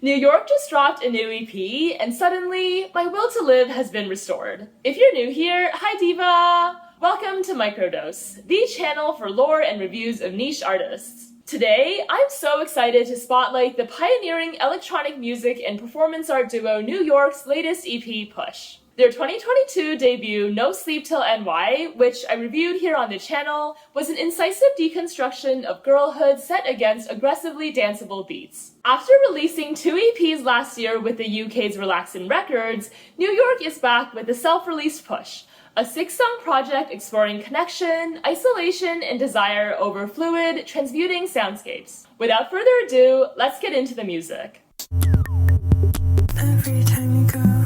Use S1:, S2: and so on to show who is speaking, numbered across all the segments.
S1: New York just dropped a new EP, and suddenly, my will to live has been restored. If you're new here, hi diva! Welcome to Microdose, the channel for lore and reviews of niche artists. Today, I'm so excited to spotlight the pioneering electronic music and performance art duo New York's latest EP, Push. Their 2022 debut, No Sleep Till NY, which I reviewed here on the channel, was an incisive deconstruction of girlhood set against aggressively danceable beats. After releasing 2 EPs last year with the UK's Relaxin' Records, New York is back with the self-released Push, a 6-song project exploring connection, isolation, and desire over fluid, transmuting soundscapes. Without further ado, let's get into the music.
S2: Every time you go,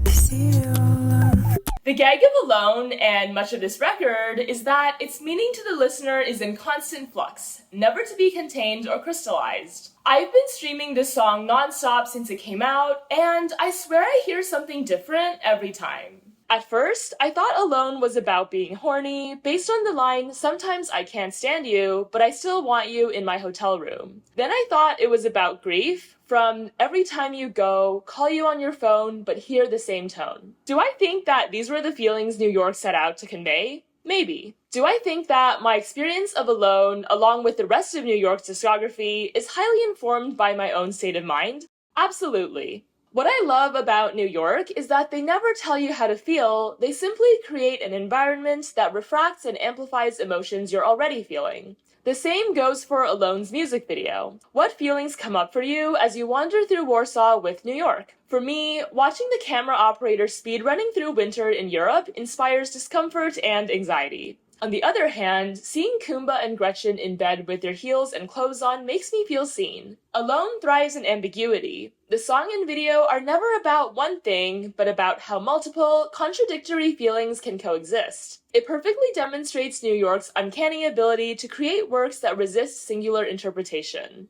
S2: I see you alone.
S1: The gag of Alone, and much of this record, is that its meaning to the listener is in constant flux, never to be contained or crystallized. I've been streaming this song non-stop since it came out, and I swear I hear something different every time. At first, I thought Alone was about being horny, based on the line, "Sometimes I can't stand you, but I still want you in my hotel room." Then I thought it was about grief, from "every time you go, call you on your phone, but hear the same tone." Do I think that these were the feelings New York set out to convey? Maybe. Do I think that my experience of Alone, along with the rest of New York's discography, is highly informed by my own state of mind? Absolutely. What I love about New York is that they never tell you how to feel, they simply create an environment that refracts and amplifies emotions you're already feeling. The same goes for Alone's music video. What feelings come up for you as you wander through Warsaw with New York? For me, watching the camera operator speedrunning through winter in Europe inspires discomfort and anxiety. On the other hand, seeing Kumba and Gretchen in bed with their heels and clothes on makes me feel seen. Alone thrives in ambiguity. The song and video are never about one thing, but about how multiple, contradictory feelings can coexist. It perfectly demonstrates New York's uncanny ability to create works that resist singular interpretation.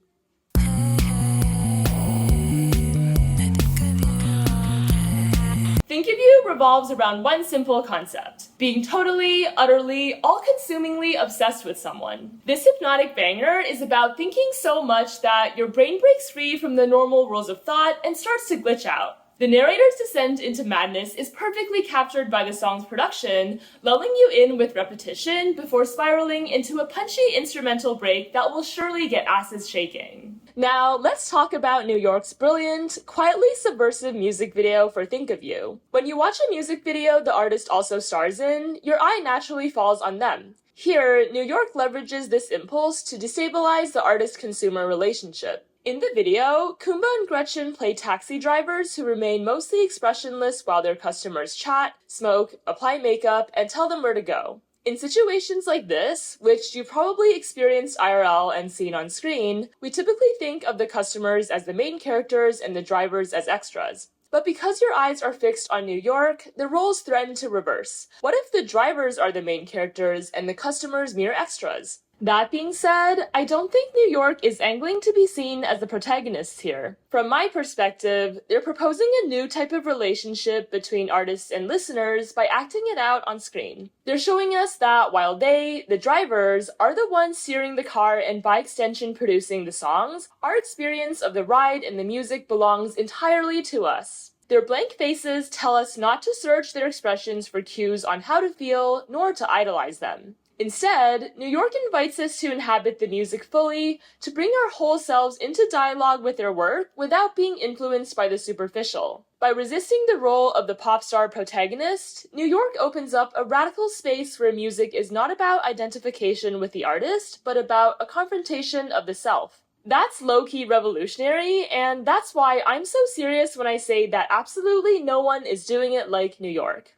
S1: Think of You revolves around one simple concept: being totally, utterly, all-consumingly obsessed with someone. This hypnotic banger is about thinking so much that your brain breaks free from the normal rules of thought and starts to glitch out. The narrator's descent into madness is perfectly captured by the song's production, lulling you in with repetition before spiraling into a punchy instrumental break that will surely get asses shaking. Now, let's talk about New York's brilliant, quietly subversive music video for Think of You. When you watch a music video the artist also stars in, your eye naturally falls on them. Here, New York leverages this impulse to destabilize the artist-consumer relationship. In the video, Kumba and Gretchen play taxi drivers who remain mostly expressionless while their customers chat, smoke, apply makeup, and tell them where to go. In situations like this, which you've probably experienced IRL and seen on screen, we typically think of the customers as the main characters and the drivers as extras. But because your eyes are fixed on New York, the roles threaten to reverse. What if the drivers are the main characters and the customers mere extras? That being said, I don't think New York is angling to be seen as the protagonists here. From my perspective, they're proposing a new type of relationship between artists and listeners by acting it out on screen. They're showing us that while they, the drivers, are the ones steering the car and by extension producing the songs, our experience of the ride and the music belongs entirely to us. Their blank faces tell us not to search their expressions for cues on how to feel, nor to idolize them. Instead, New York invites us to inhabit the music fully, to bring our whole selves into dialogue with their work without being influenced by the superficial. By resisting the role of the pop star protagonist, New York opens up a radical space where music is not about identification with the artist, but about a confrontation of the self. That's low-key revolutionary, and that's why I'm so serious when I say that absolutely no one is doing it like New York.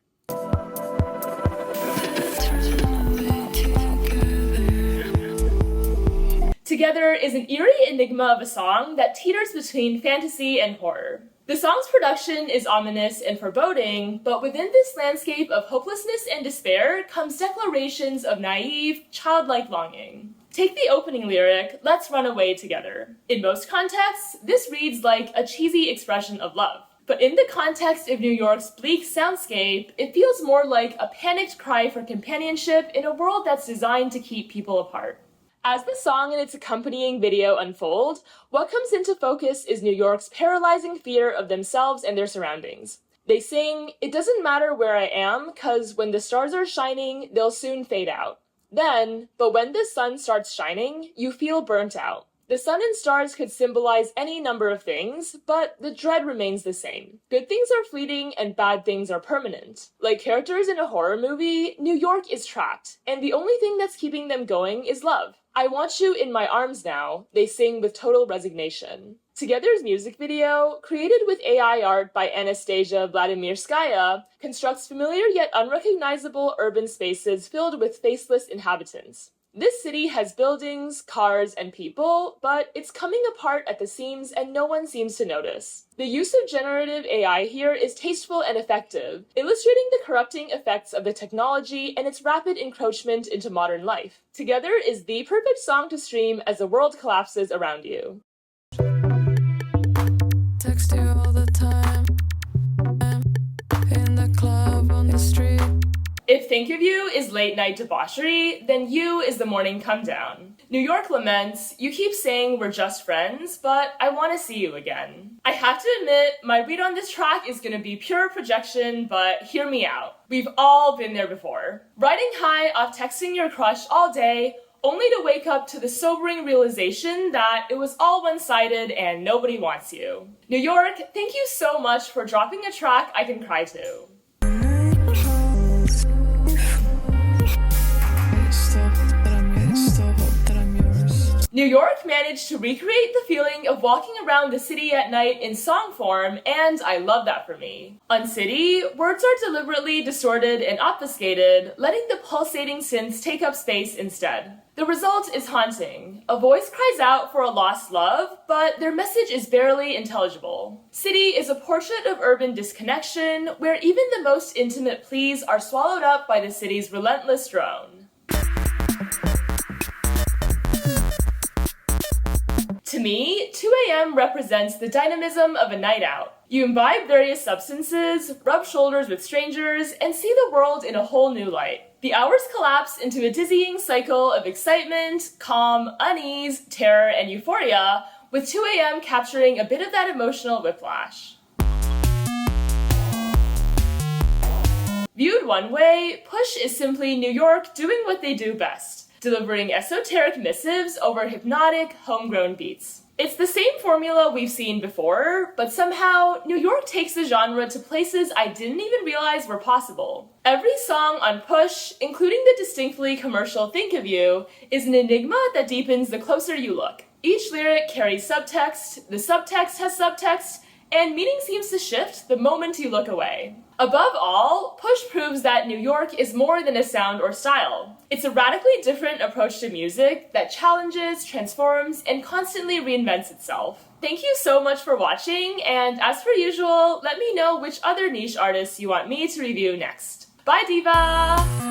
S1: Together is an eerie enigma of a song that teeters between fantasy and horror. The song's production is ominous and foreboding, but within this landscape of hopelessness and despair comes declarations of naive, childlike longing. Take the opening lyric, "Let's run away together." In most contexts, this reads like a cheesy expression of love. But in the context of New York's bleak soundscape, it feels more like a panicked cry for companionship in a world that's designed to keep people apart. As the song and its accompanying video unfold, what comes into focus is New York's paralyzing fear of themselves and their surroundings. They sing, "It doesn't matter where I am, 'cause when the stars are shining, they'll soon fade out." Then, but when the sun starts shining, you feel burnt out. The sun and stars could symbolize any number of things, but the dread remains the same. Good things are fleeting and bad things are permanent. Like characters in a horror movie, New York is trapped, and the only thing that's keeping them going is love. "I want you in my arms now," they sing with total resignation. Together's music video, created with AI art by Anastasia Vladimirskaya, constructs familiar yet unrecognizable urban spaces filled with faceless inhabitants. This city has buildings, cars, and people, but it's coming apart at the seams and no one seems to notice. The use of generative AI here is tasteful and effective, illustrating the corrupting effects of the technology and its rapid encroachment into modern life. Together is the perfect song to stream as the world collapses around you.
S2: Text you all the time. In the club, on the street.
S1: If Think of You is late night debauchery, then You is the morning come down. New York laments, "You keep saying we're just friends, but I want to see you again." I have to admit, my read on this track is going to be pure projection, but hear me out. We've all been there before. Riding high off texting your crush all day, only to wake up to the sobering realization that it was all one-sided and nobody wants you. New York, thank you so much for dropping a track I can cry to. New York managed to recreate the feeling of walking around the city at night in song form, and I love that for me. On City, words are deliberately distorted and obfuscated, letting the pulsating synths take up space instead. The result is haunting. A voice cries out for a lost love, but their message is barely intelligible. City is a portrait of urban disconnection, where even the most intimate pleas are swallowed up by the city's relentless drone. To me, 2 a.m. represents the dynamism of a night out. You imbibe various substances, rub shoulders with strangers, and see the world in a whole new light. The hours collapse into a dizzying cycle of excitement, calm, unease, terror, and euphoria, with 2 a.m. capturing a bit of that emotional whiplash. Viewed one way, Push is simply New York doing what they do best, delivering esoteric missives over hypnotic, homegrown beats. It's the same formula we've seen before, but somehow, New York takes the genre to places I didn't even realize were possible. Every song on Push, including the distinctly commercial Think of You, is an enigma that deepens the closer you look. Each lyric carries subtext, the subtext has subtext, and meaning seems to shift the moment you look away. Above all, Push proves that New York is more than a sound or style. It's a radically different approach to music that challenges, transforms, and constantly reinvents itself. Thank you so much for watching, and as per usual, let me know which other niche artists you want me to review next. Bye, Diva!